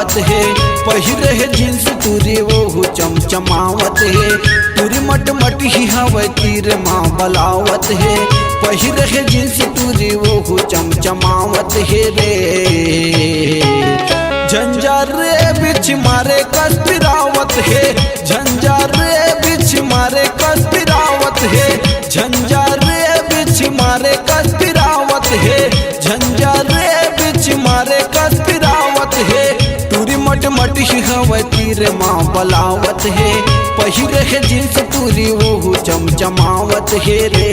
बलावत है। पहिरे है जींस तुरी वो चमचमावत है। तुरी मट मट ही हवे तीर माँ बलावत है। पहिरे है जींस तुरी वो चमचमावत है रे। झंझार रे बिछ मारे कस्तिरावत है। झंझार रे बिछ मारे कस्तिरावत है। झंझार रे बिछ मारे कस्तिरावत है। झंझार रे बिछ मारे कस्तिरावत है। तुरी मट मट ही हवे तीर माँ बलावत है। पहिरे है जींस तुरी वो चमचमावत है रे।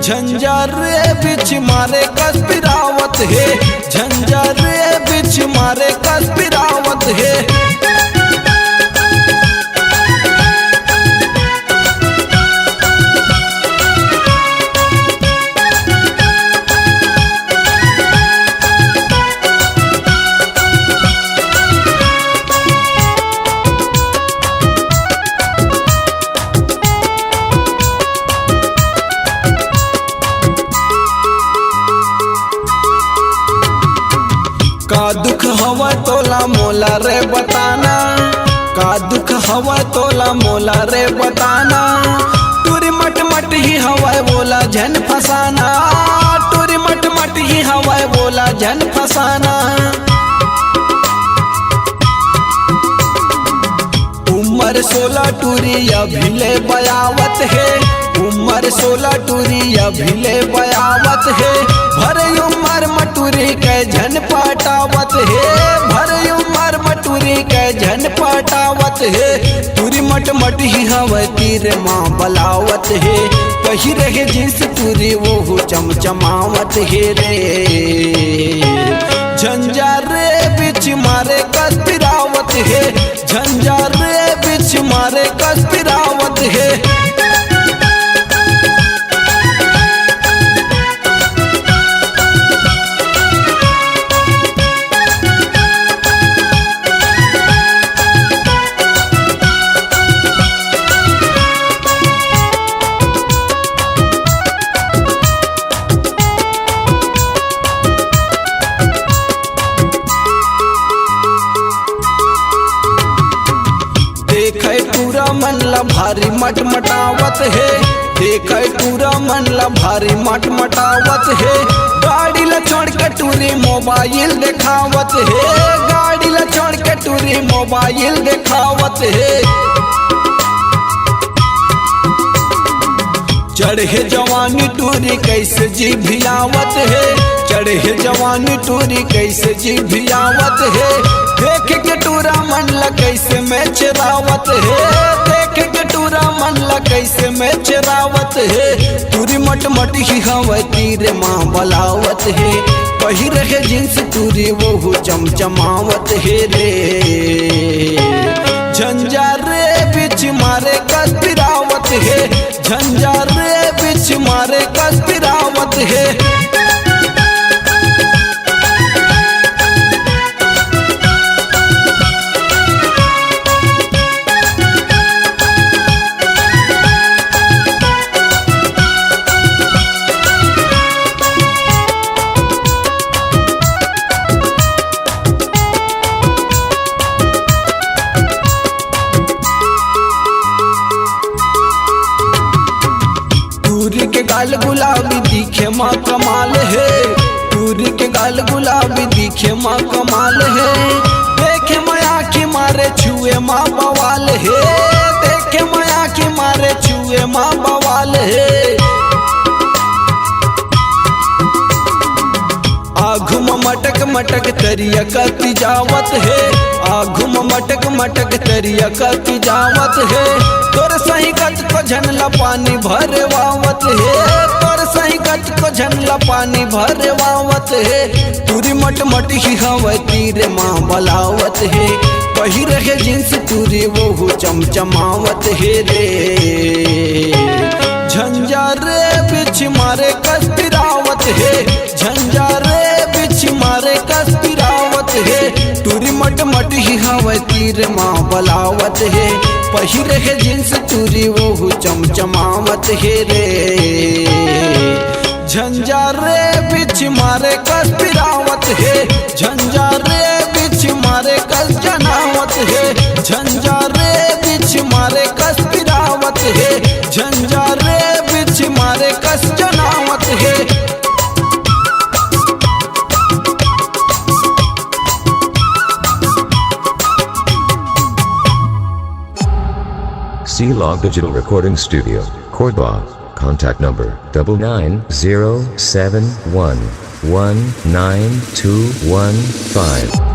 झंझार रे बिछ मारे कस्तिरावत है। झंझार रे बिछ मारे कस्तिरावत है। का दुख हवा तोला मोला रे बताना। का दुख हवा तोला मोला रे बताना। टूरी मट मट ही हवा बोला झन फसाना। टूरी मट मट ही हवा बोला झन फसाना। उम्र 16 टूरी अभिले बयावत है। उम्र 16 टूरी अभिले बयावत है। भरे उम्र मटूरी के झन पटावत है। भरे उम्र मटूरी के झन पटावत है। तुरी मट मट ही हवे तीर माँ बलावत है। पहिरे है जींस तुरी वो चमचमावत है रे। झंझार रे बिछ मारे कस्तिरावत है। झंझार रे बिछ मारे कस्तिरावत है। देखे पूरा मन ला भारी मटमटावत है। देखे पूरा मन ला भारी मटमटावत है। गाड़ी ला छोड़ के टूरी मोबाइल दिखावत है। गाड़ी ला छोड़ के टूरी मोबाइल दिखावत है। चढ़े जवानी टूरी कैसे जी भियावत है। चढ़े जवानी टूरी कैसे जी भियावत है। देख के टूरा मन ला कैसे मैं चरावत है। देख के टूरा मन ला कैसे मैं चरावत है। टूरी मट मट ही हवे तीर माँ बलावत है। पहिरे है जींस टूरी वो चमचमावत है रे। झंझार रे बिछ मारे कस्तिरावत है। झंझार रे बिछ मारे कस्तिरावत है। टूरी के गाल गुलाबी दिखे माँ कमाल है। टूरी के गाल गुलाबी दिखे माँ कमाल है। देखे माया की मारे छुए माँ बवाल है। देखे माया की मारे छुए माँ बवाल है। आघुम मटक मटक तरिया करती जावत है। आघुम मटक मटक तरिया करती जावत है। तोर सही कत को झनला पानी भरे वावत है। तोर सही कत को झनला पानी भरे वावत है। तुरी मट मट ही हवे तीर माँ बलावत है। पहिरे है जींस तुरी वो चमचमावत है रे। झंझार रे बिछ मारे कस्तिरावत है। झंझार रे बिछ मारे कस्तिरावत है। टूरी मट मट ही हवे तीर माँ बलावत है। पहिरे है जींस तुरी वो चमचमावत है रे। झंझार रे बिछ मारे कस्तिरावत है। झंझार रे बिछ मारे कस जनावत है, झंझा रे बिछ मारे कस गिरावत है, झंझा रे बिछ मारे कस जनावत है। C-Log Digital Recording Studio, Cordoba. Contact number 9907119215.